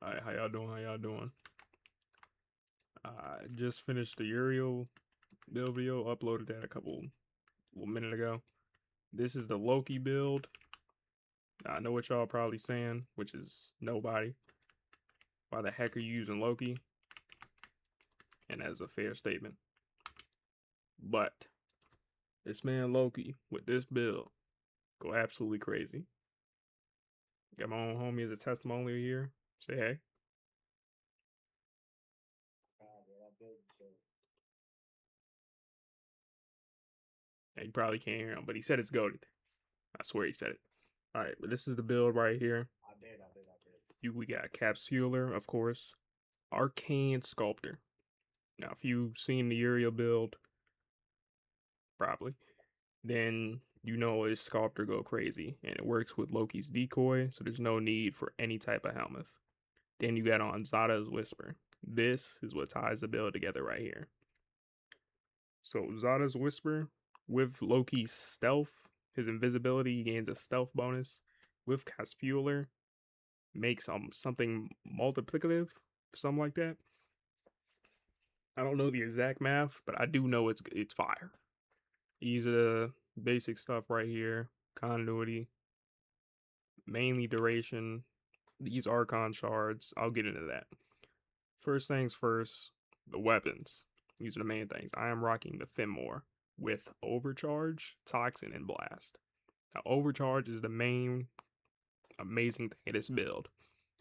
Alright, how y'all doing? How y'all doing? I just finished the Uriel build video, uploaded that a minute ago. This is the Loki build. I know what y'all probably saying, which is nobody. Why the heck are you using Loki? And that's a fair statement. But this man Loki with this build go absolutely crazy. Got my own homie as a testimonial here. Say hey. Yeah, you probably can't hear him, but he said it's goated. I swear he said it. Alright, but this is the build right here. We got Capsular, of course. Arcane Sculptor. Now, if you've seen the Uriel build, probably, then you know his Sculptor go crazy. And it works with Loki's decoy, so there's no need for any type of helmet. Then you got on Zada's Whisper. This is what ties the build together right here. So Zada's Whisper, with Loki's stealth, his invisibility, he gains a stealth bonus. With Caspular, makes something multiplicative, something like that. I don't know the exact math, but I do know it's fire. These are the basic stuff right here. Continuity, mainly duration. These Archon shards. I'll get into that. First things first, the weapons. These are the main things. I am rocking the Fenmore with Overcharge, Toxin, and Blast. Now, Overcharge is the main amazing thing of this build.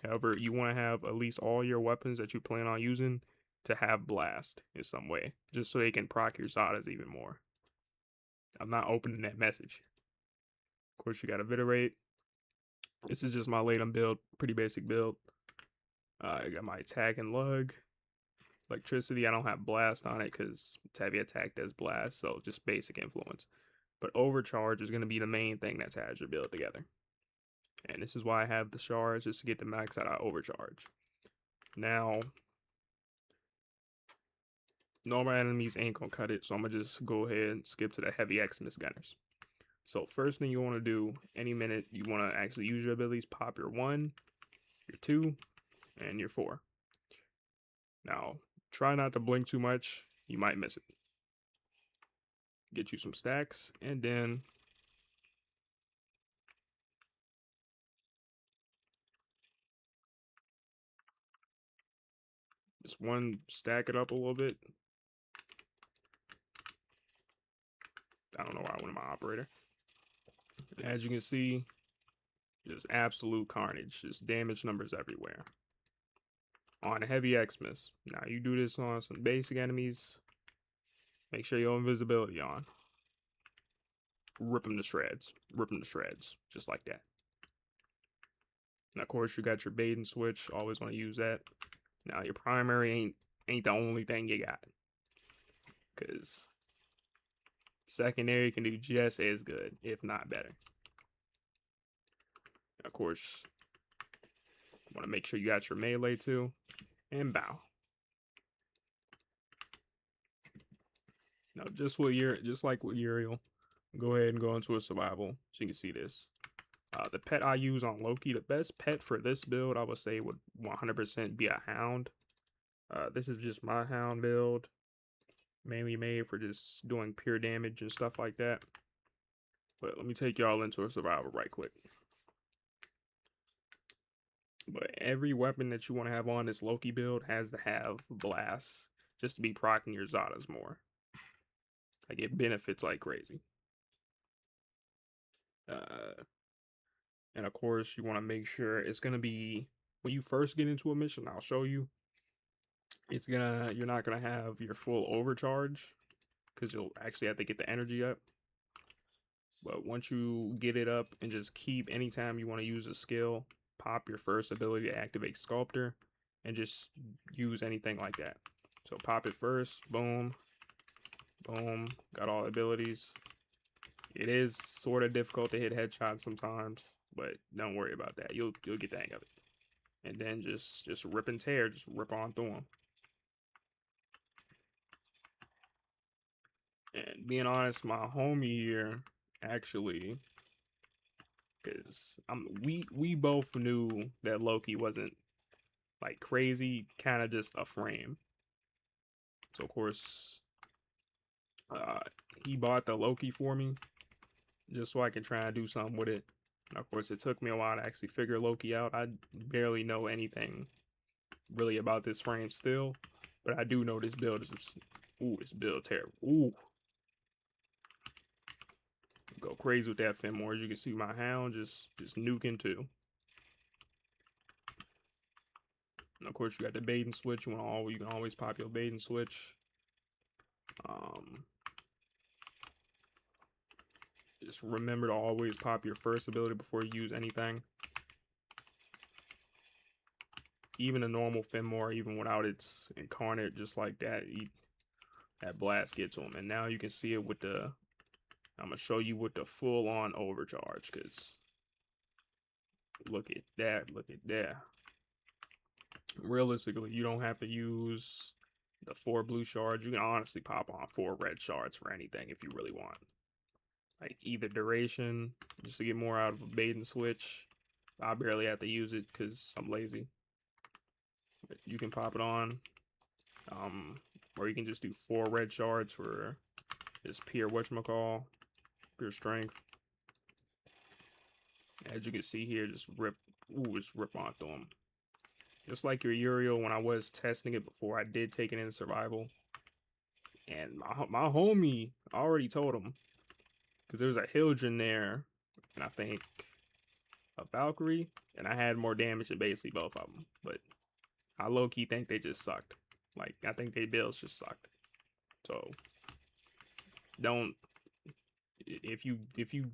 However, you want to have at least all your weapons that you plan on using to have Blast in some way, just so they can proc your Zadas even more. I'm not opening that message. Of course, you got a Vitorate. This is just my Latum build, pretty basic build. I got my attack and lug. Electricity, I don't have Blast on it because heavy attack does Blast, so just basic influence. But Overcharge is going to be the main thing that ties your build together. And this is why I have the shards, just to get the max out of Overcharge. Now, normal enemies ain't gonna cut it, so I'm gonna just go ahead and skip to the heavy Xmas gunners. So first thing you want to do, any minute you want to actually use your abilities, pop your 1, your 2, and your 4. Now, try not to blink too much, you might miss it. Get you some stacks, and then just stack it up a little bit. I don't know why I went to my operator. As you can see, just absolute carnage, just damage numbers everywhere. On heavy Xmas. Now you do this on some basic enemies. Make sure your invisibility on. Rip them to shreds. Rip them to shreds. Just like that. And of course you got your bait and switch. Always want to use that. Now your primary ain't the only thing you got. Cause secondary can do just as good, if not better. And of course, you want to make sure you got your melee too. And bow. Now just like with Uriel, go ahead and go into a survival so you can see this. The pet I use on Loki, the best pet for this build, I would say would 100% be a hound. This is just my hound build, mainly made for just doing pure damage and stuff like that. But let me take y'all into a survival right quick. But every weapon that you want to have on this Loki build has to have blasts, just to be proccing your Zadas more. Like, it benefits like crazy. And of course, you want to make sure it's going to be, when you first get into a mission, I'll show you, you're not going to have your full overcharge, because you'll actually have to get the energy up. But once you get it up, and just keep, anytime you want to use a skill, pop your first ability to activate Sculptor, and just use anything like that. So pop it first, boom, boom, got all the abilities. It is sort of difficult to hit headshots sometimes, but don't worry about that. You'll get the hang of it. And then just rip and tear, just rip on through them. And being honest, my homie here actually, because we both knew that Loki wasn't like crazy, kind of just a frame. So of course, he bought the Loki for me just so I can try and do something with it. And of course, it took me a while to actually figure Loki out. I barely know anything really about this frame still, but I do know this build is, ooh, this build terrible. Ooh, go crazy with that Fenmore. As you can see, my Hound just nuking too. And of course, you got the bait and switch. You can always pop your bait and switch. Just remember to always pop your first ability before you use anything. Even a normal Fenmore, even without its incarnate, just like that, that blast gets to him. And now you can see it with the, I'm gonna show you with the full-on overcharge, because look at that. Realistically, you don't have to use the 4 blue shards. You can honestly pop on 4 red shards for anything if you really want. Like either duration, just to get more out of a bait and switch. I barely have to use it because I'm lazy. But you can pop it on. Or you can just do 4 red shards for this pure whatchamacall, pure strength. As you can see here, just rip on through them. Just like your Uriel, when I was testing it before, I did take it in survival. And my homie already told him, because there was a Hildren there, and I think a Valkyrie, and I had more damage than basically both of them. But I low-key think they just sucked. Like, I think they builds just sucked. So, don't, if you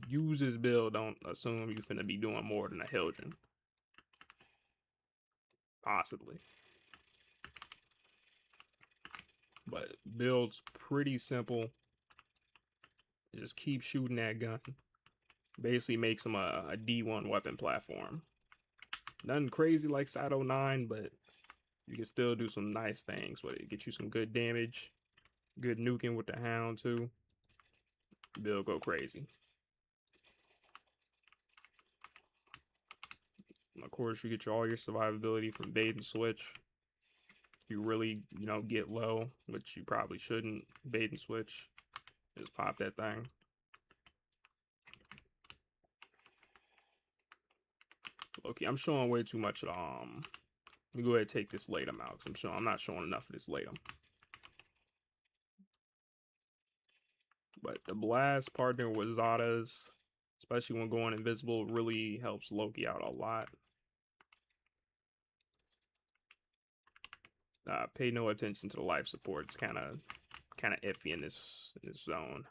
use this build, don't assume you're finna be doing more than a Hildren. Possibly. But build's pretty simple. Just keep shooting that gun. Basically makes him a D1 weapon platform. Nothing crazy like Side 09, but you can still do some nice things with it. Get you some good damage. Good nuking with the Hound too. Build go crazy. And of course, you get all your survivability from bait and switch. If you really, get low, which you probably shouldn't, bait and switch. Just pop that thing. Okay, I'm showing way too much. Let me go ahead and take this Latum out, because I'm not showing enough of this Latum. But the blast partner with Zada's, especially when going invisible, really helps Loki out a lot. Pay no attention to the life support. It's kind of iffy in this zone.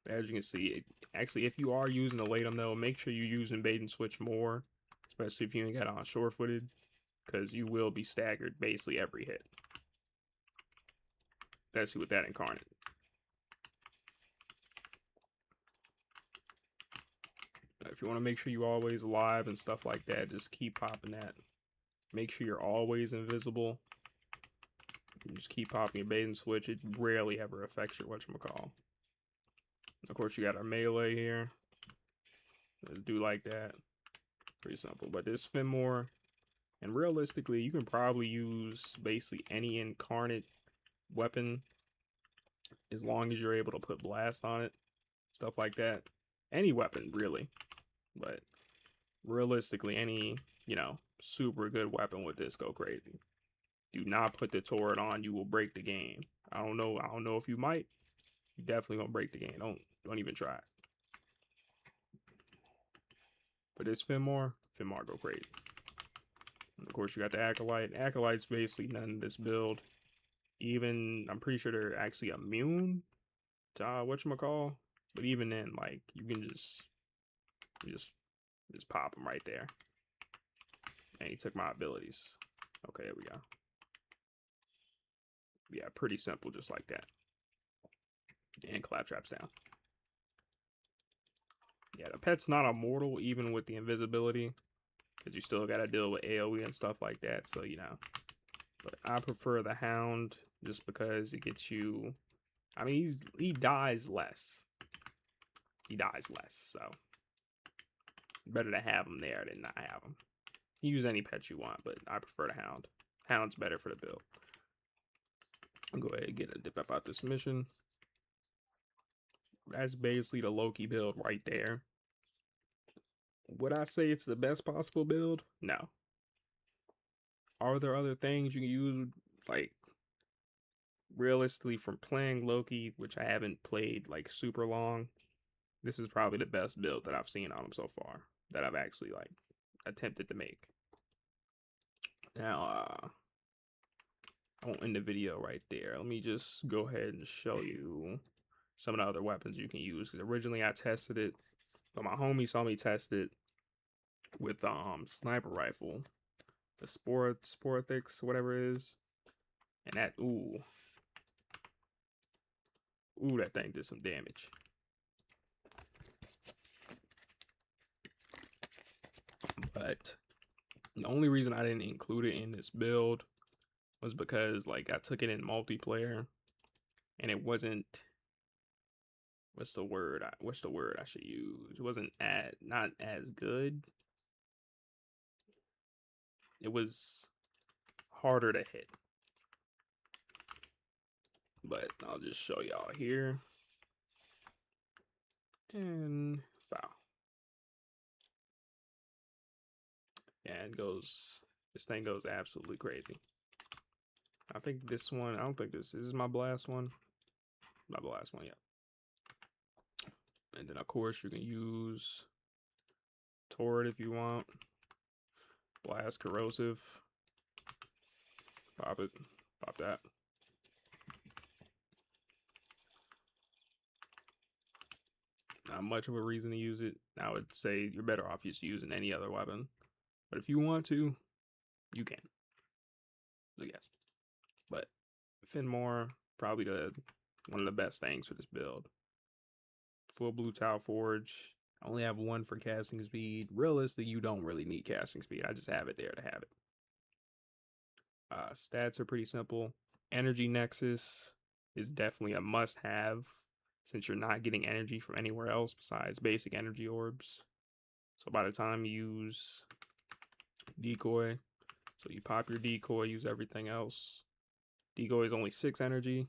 As you can see, actually, if you are using the Latum though, make sure you're using bait and switch more, especially if you ain't got on sure-footed, because you will be staggered basically every hit. Especially with that incarnate. If you want to make sure you're always alive and stuff like that, just keep popping that. Make sure you're always invisible. Just keep popping your bait and switch. It rarely ever affects your whatchamacall. Of course, you got our melee here. Let's do like that. Pretty simple. But this Fenmore, and realistically, you can probably use basically any incarnate weapon as long as you're able to put blast on it. Stuff like that. Any weapon, really. But realistically, any, super good weapon with this go crazy. Do not put the turret on, you will break the game. I don't know if you might. You definitely gonna break the game. Don't even try it. But this Fenmore go crazy. And of course, you got the Acolyte. Acolyte's basically none of this build. Even, I'm pretty sure they're actually immune to whatchamacall. But even then, like, you can just pop them right there. And he took my abilities. Okay, there we go. Yeah, pretty simple, just like that. And Claptrap's down. Yeah, the pet's not immortal, even with the invisibility. Because you still got to deal with AoE and stuff like that, so, But I prefer the Hound, just because it gets you... I mean, he dies less. He dies less, so... Better to have him there than not have him. Use any pet you want, but I prefer the Hound. Hound's better for the build. I'll go ahead and get a dip up out this mission. That's basically the Loki build right there. Would I say it's the best possible build? No. Are there other things you can use, like, realistically, from playing Loki, which I haven't played like super long? This is probably the best build that I've seen on him so far, that I've actually like attempted to make. Now, I won't end the video right there. Let me just go ahead and show you some of the other weapons you can use. Because originally I tested it, but my homie saw me test it with sniper rifle, the Sporthix, whatever it is, and that ooh, that thing did some damage. But the only reason I didn't include it in this build was because like I took it in multiplayer and it wasn't, what's the word I should use? It wasn't not as good. It was harder to hit. But I'll just show y'all here. And wow. Yeah, this thing goes absolutely crazy. I think this one, I don't think this is my blast one. Not the last one yet. And then of course you can use Torrid if you want. Blast corrosive. Pop it. Pop that. Not much of a reason to use it. I would say you're better off just using any other weapon. But if you want to, you can. So yes. But Finmore, probably one of the best things for this build. Full blue tile forge. I only have one for casting speed. Realistically, you don't really need casting speed. I just have it there to have it. Stats are pretty simple. Energy Nexus is definitely a must-have since you're not getting energy from anywhere else besides basic energy orbs. So by the time you use decoy, so you pop your decoy, use everything else. Decoy is only 6 energy.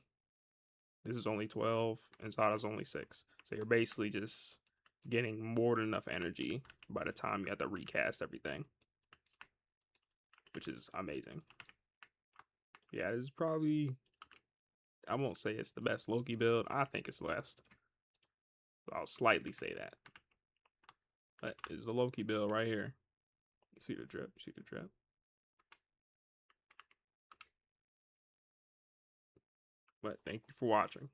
This is only 12, and Zada's only 6. So you're basically just getting more than enough energy by the time you have to recast everything, which is amazing. Yeah, this is probably, I won't say it's the best Loki build. I think it's the best. I'll slightly say that. But it's a Loki build right here. See the drip, see the drip. But thank you for watching.